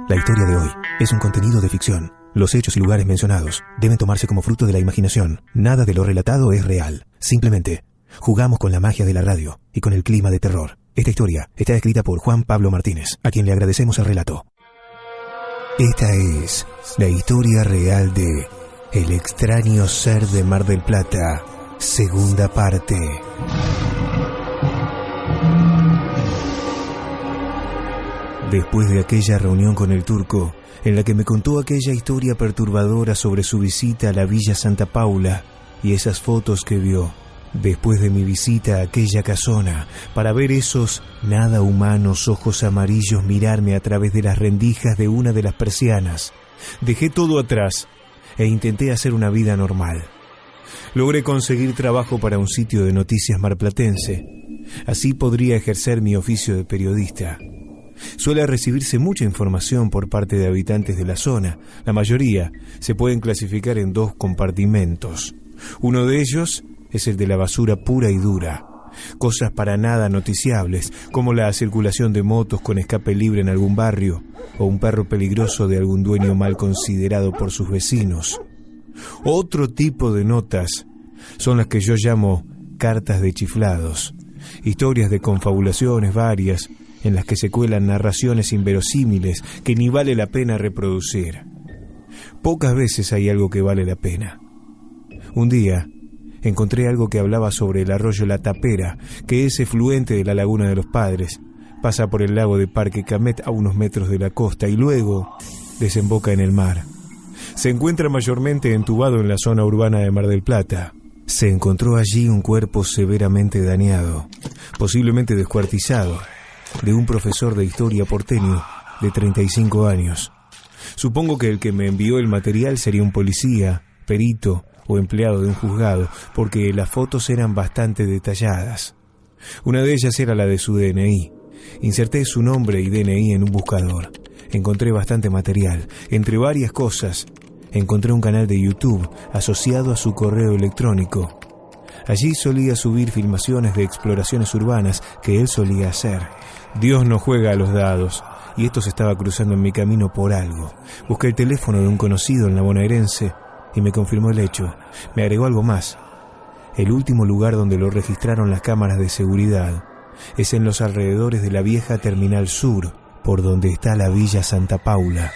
La historia de hoy es un contenido de ficción. Los hechos y lugares mencionados deben tomarse como fruto de la imaginación. Nada de lo relatado es real. Simplemente jugamos con la magia de la radio y con el clima de terror. Esta historia está escrita por Juan Pablo Martínez, a quien le agradecemos el relato. Esta es la historia real de El extraño ser de Mar del Plata, segunda parte. Después de aquella reunión con el turco, en la que me contó aquella historia perturbadora sobre su visita a la Villa Santa Paula y esas fotos que vio, después de mi visita a aquella casona, para ver esos nada humanos ojos amarillos mirarme a través de las rendijas de una de las persianas, dejé todo atrás e intenté hacer una vida normal. Logré conseguir trabajo para un sitio de noticias marplatense. Así podría ejercer mi oficio de periodista. Suele recibirse mucha información por parte de habitantes de la zona. La mayoría se pueden clasificar en dos compartimentos. Uno de ellos es el de la basura pura y dura. Cosas para nada noticiables, como la circulación de motos con escape libre en algún barrio, o un perro peligroso de algún dueño mal considerado por sus vecinos. Otro tipo de notas son las que yo llamo cartas de chiflados, historias de confabulaciones varias, en las que se cuelan narraciones inverosímiles que ni vale la pena reproducir. Pocas veces hay algo que vale la pena. Un día encontré algo que hablaba sobre el arroyo La Tapera, que es efluente de la Laguna de los Padres, pasa por el lago de Parque Camet a unos metros de la costa y luego desemboca en el mar. Se encuentra mayormente entubado en la zona urbana de Mar del Plata. Se encontró allí un cuerpo severamente dañado, posiblemente descuartizado, de un profesor de historia porteño de 35 años. Supongo que el que me envió el material sería un policía, perito o empleado de un juzgado, porque las fotos eran bastante detalladas. Una de ellas era la de su DNI. Inserté su nombre y DNI en un buscador. Encontré bastante material. Entre varias cosas, encontré un canal de YouTube asociado a su correo electrónico. Allí solía subir filmaciones de exploraciones urbanas que él solía hacer. Dios no juega a los dados, y esto se estaba cruzando en mi camino por algo. Busqué el teléfono de un conocido en la bonaerense y me confirmó el hecho. Me agregó algo más. El último lugar donde lo registraron las cámaras de seguridad es en los alrededores de la vieja Terminal Sur, por donde está la Villa Santa Paula.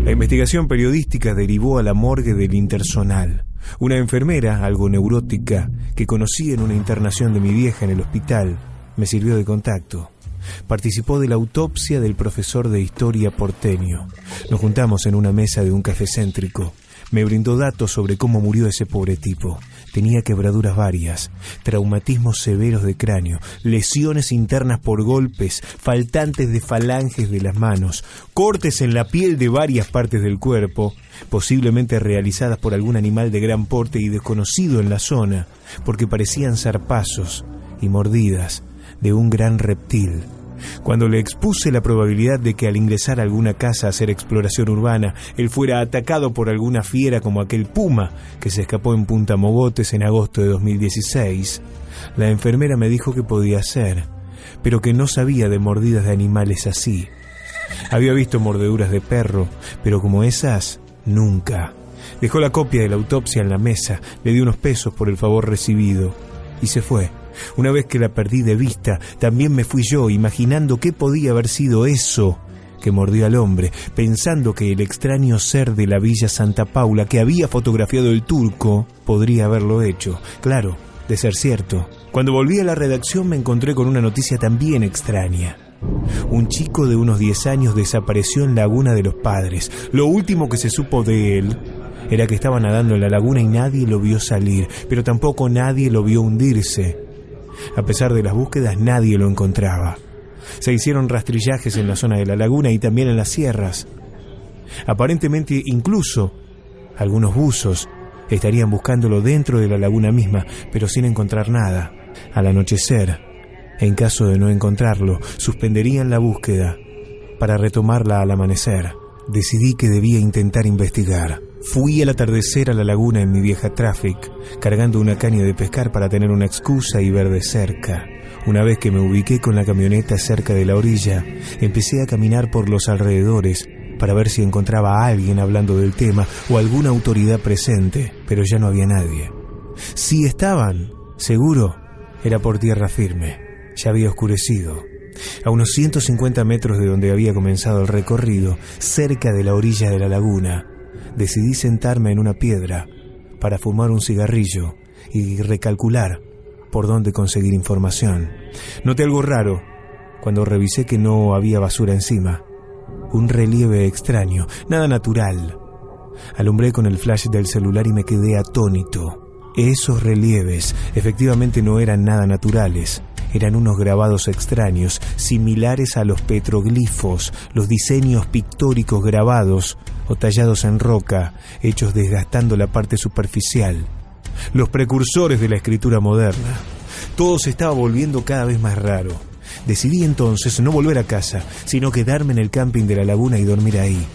La investigación periodística derivó a la morgue del Intersonal. Una enfermera, algo neurótica, que conocí en una internación de mi vieja en el hospital, me sirvió de contacto. Participó de la autopsia del profesor de historia porteño. Nos juntamos en una mesa de un café céntrico. Me brindó datos sobre cómo murió ese pobre tipo. Tenía quebraduras varias, traumatismos severos de cráneo, lesiones internas por golpes, faltantes de falanges de las manos, cortes en la piel de varias partes del cuerpo, posiblemente realizadas por algún animal de gran porte y desconocido en la zona, porque parecían zarpazos y mordidas de un gran reptil. Cuando le expuse la probabilidad de que al ingresar a alguna casa a hacer exploración urbana, él fuera atacado por alguna fiera como aquel puma que se escapó en Punta Mogotes en agosto de 2016, la enfermera me dijo que podía ser, pero que no sabía de mordidas de animales así. Había visto mordeduras de perro, pero como esas, nunca. Dejó la copia de la autopsia en la mesa, le di unos pesos por el favor recibido y se fue. Una vez que la perdí de vista, también me fui yo, imaginando qué podía haber sido eso que mordió al hombre, pensando que el extraño ser de la Villa Santa Paula que había fotografiado el turco podría haberlo hecho. Claro, de ser cierto. Cuando volví a la redacción me encontré con una noticia también extraña. Un chico de unos 10 años desapareció en Laguna de los Padres. Lo último que se supo de él era que estaba nadando en la laguna y nadie lo vio salir, pero tampoco nadie lo vio hundirse. A pesar de las búsquedas, nadie lo encontraba. Se hicieron rastrillajes en la zona de la laguna y también en las sierras. Aparentemente, incluso, algunos buzos estarían buscándolo dentro de la laguna misma, pero sin encontrar nada. Al anochecer, en caso de no encontrarlo, suspenderían la búsqueda para retomarla al amanecer. Decidí que debía intentar investigar. Fui al atardecer a la laguna en mi vieja Traffic, cargando una caña de pescar para tener una excusa y ver de cerca. Una vez que me ubiqué con la camioneta cerca de la orilla, empecé a caminar por los alrededores para ver si encontraba a alguien hablando del tema o alguna autoridad presente, pero ya no había nadie. Si estaban, seguro, era por tierra firme. Ya había oscurecido. A unos 150 metros de donde había comenzado el recorrido, cerca de la orilla de la laguna, decidí sentarme en una piedra para fumar un cigarrillo y recalcular por dónde conseguir información. Noté algo raro cuando revisé que no había basura encima. Un relieve extraño, nada natural. Alumbré con el flash del celular y me quedé atónito. Esos relieves efectivamente no eran nada naturales. Eran unos grabados extraños, similares a los petroglifos, los diseños pictóricos grabados o tallados en roca, hechos desgastando la parte superficial. Los precursores de la escritura moderna. Todo se estaba volviendo cada vez más raro. Decidí entonces no volver a casa, sino quedarme en el camping de la laguna y dormir ahí.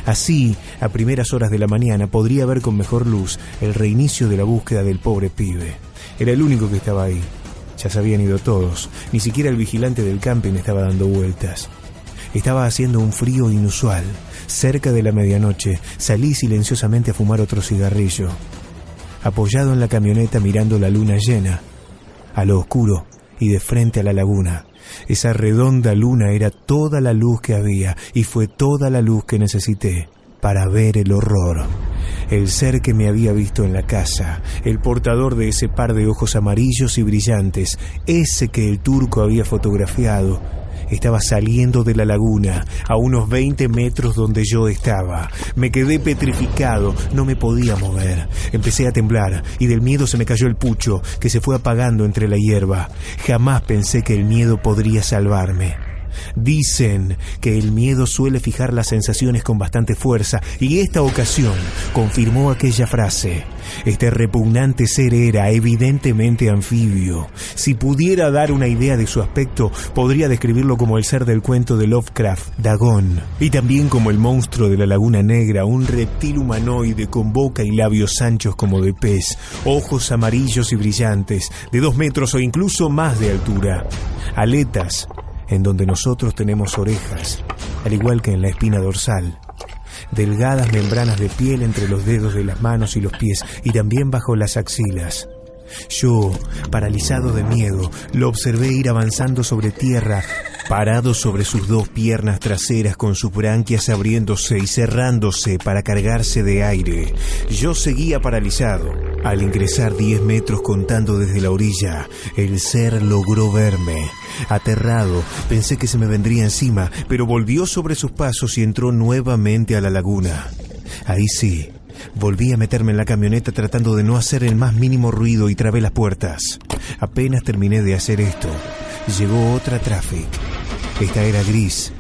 Así, a primeras horas de la mañana, podría ver con mejor luz el reinicio de la búsqueda del pobre pibe. Era el único que estaba ahí. Ya se habían ido todos. Ni siquiera el vigilante del camping estaba dando vueltas. Estaba haciendo un frío inusual. Cerca de la medianoche, salí silenciosamente a fumar otro cigarrillo. Apoyado en la camioneta mirando la luna llena, a lo oscuro y de frente a la laguna. Esa redonda luna era toda la luz que había y fue toda la luz que necesité para ver el horror. El ser que me había visto en la casa, el portador de ese par de ojos amarillos y brillantes, ese que el turco había fotografiado, estaba saliendo de la laguna, a unos 20 metros donde yo estaba. Me quedé petrificado, no me podía mover. Empecé a temblar y del miedo se me cayó el pucho, que se fue apagando entre la hierba. Jamás pensé que el miedo podría salvarme. Dicen que el miedo suele fijar las sensaciones con bastante fuerza, y esta ocasión confirmó aquella frase. Este repugnante ser era evidentemente anfibio. Si pudiera dar una idea de su aspecto, podría describirlo como el ser del cuento de Lovecraft, Dagón, y también como el monstruo de la Laguna Negra, un reptil humanoide con boca y labios anchos como de pez, ojos amarillos y brillantes, de 2 metros o incluso más de altura, aletas en donde nosotros tenemos orejas, al igual que en la espina dorsal, delgadas membranas de piel entre los dedos de las manos y los pies, y también bajo las axilas. Yo, paralizado de miedo, lo observé ir avanzando sobre tierra, parado sobre sus 2 piernas traseras con sus branquias abriéndose y cerrándose para cargarse de aire. Yo seguía paralizado. Al ingresar 10 metros contando desde la orilla, el ser logró verme. Aterrado, pensé que se me vendría encima, pero volvió sobre sus pasos y entró nuevamente a la laguna. Ahí sí, volví a meterme en la camioneta tratando de no hacer el más mínimo ruido y trabé las puertas. Apenas terminé de hacer esto, llegó otra Traffic. Esta era gris,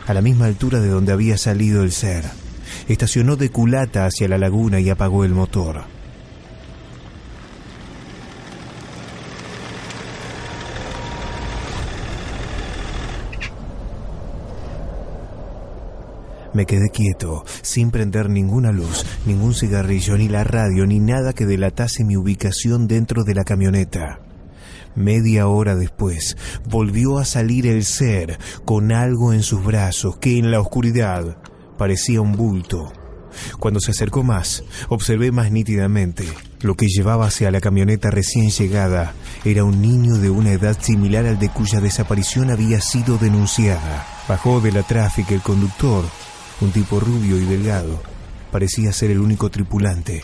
a la misma altura de donde había salido el ser. Estacionó de culata hacia la laguna y apagó el motor. Me quedé quieto, sin prender ninguna luz, ningún cigarrillo, ni la radio, ni nada que delatase mi ubicación dentro de la camioneta. Media hora después, volvió a salir el ser con algo en sus brazos que en la oscuridad parecía un bulto. Cuando se acercó más, observé más nítidamente. Lo que llevaba hacia la camioneta recién llegada era un niño de una edad similar al de cuya desaparición había sido denunciada. Bajó de la Traffic el conductor, un tipo rubio y delgado. Parecía ser el único tripulante.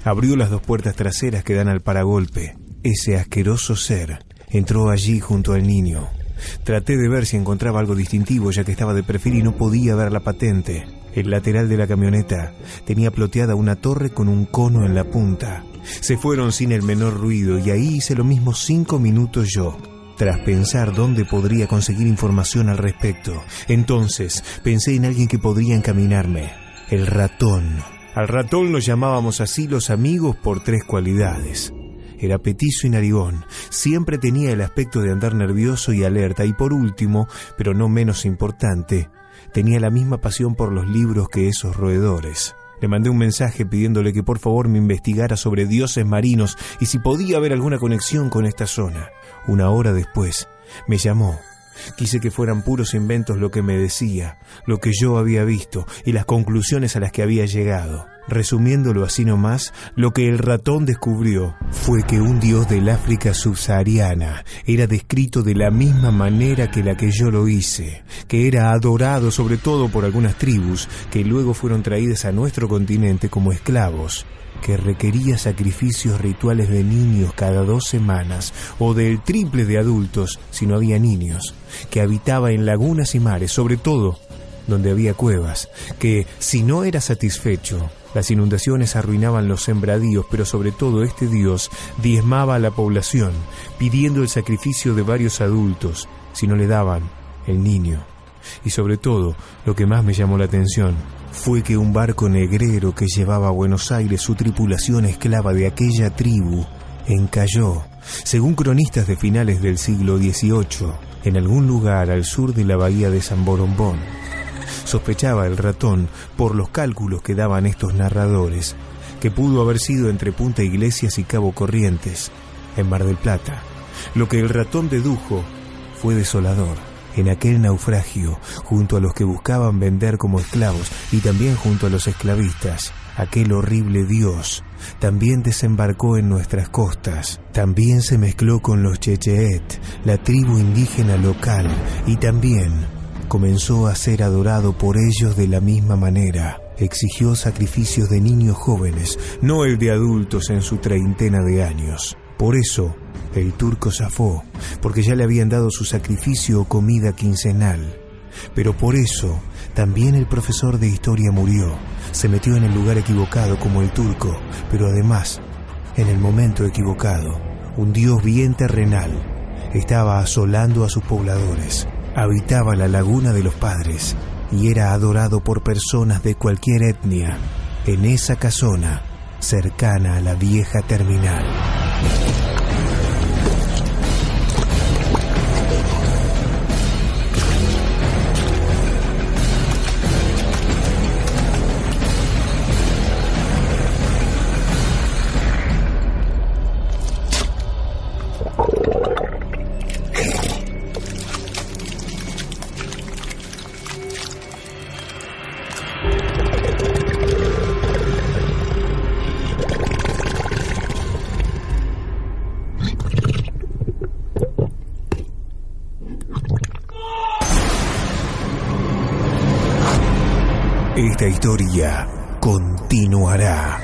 Abrió las 2 puertas traseras que dan al paragolpe. Ese asqueroso ser entró allí junto al niño. Traté de ver si encontraba algo distintivo, ya que estaba de perfil y no podía ver la patente. El lateral de la camioneta tenía ploteada una torre con un cono en la punta. Se fueron sin el menor ruido y ahí hice lo mismo 5 minutos yo. Tras pensar dónde podría conseguir información al respecto, entonces pensé en alguien que podría encaminarme. El ratón. Al ratón lo llamábamos así los amigos por 3 cualidades. Era petizo y narigón, siempre tenía el aspecto de andar nervioso y alerta, y por último, pero no menos importante, tenía la misma pasión por los libros que esos roedores. Le mandé un mensaje pidiéndole que por favor me investigara sobre dioses marinos y si podía haber alguna conexión con esta zona. 1 hora después, me llamó. Quise que fueran puros inventos lo que me decía, lo que yo había visto y las conclusiones a las que había llegado. Resumiéndolo así nomás, lo que el ratón descubrió fue que un dios del África subsahariana era descrito de la misma manera que la que yo lo hice, que era adorado sobre todo por algunas tribus que luego fueron traídas a nuestro continente como esclavos, que requería sacrificios rituales de niños cada 2 semanas o del triple de adultos si no había niños, que habitaba en lagunas y mares, sobre todo donde había cuevas, que si no era satisfecho, las inundaciones arruinaban los sembradíos, pero sobre todo este dios diezmaba a la población, pidiendo el sacrificio de varios adultos si no le daban el niño. Y sobre todo, lo que más me llamó la atención fue que un barco negrero que llevaba a Buenos Aires su tripulación esclava de aquella tribu encalló, según cronistas de finales del siglo XVIII, en algún lugar al sur de la bahía de San Borombón. Sospechaba el ratón, por los cálculos que daban estos narradores, que pudo haber sido entre Punta Iglesias y Cabo Corrientes, en Mar del Plata. Lo que el ratón dedujo fue desolador. En aquel naufragio, junto a los que buscaban vender como esclavos y también junto a los esclavistas, aquel horrible dios también desembarcó en nuestras costas. También se mezcló con los Checheet, la tribu indígena local, y también comenzó a ser adorado por ellos de la misma manera. Exigió sacrificios de niños jóvenes, no el de adultos en su treintena de años. Por eso, el turco zafó, porque ya le habían dado su sacrificio o comida quincenal. Pero por eso, también el profesor de historia murió. Se metió en el lugar equivocado como el turco, pero además, en el momento equivocado. Un dios bien terrenal estaba asolando a sus pobladores. Habitaba la laguna de los padres y era adorado por personas de cualquier etnia en esa casona cercana a la vieja terminal. Esta historia continuará.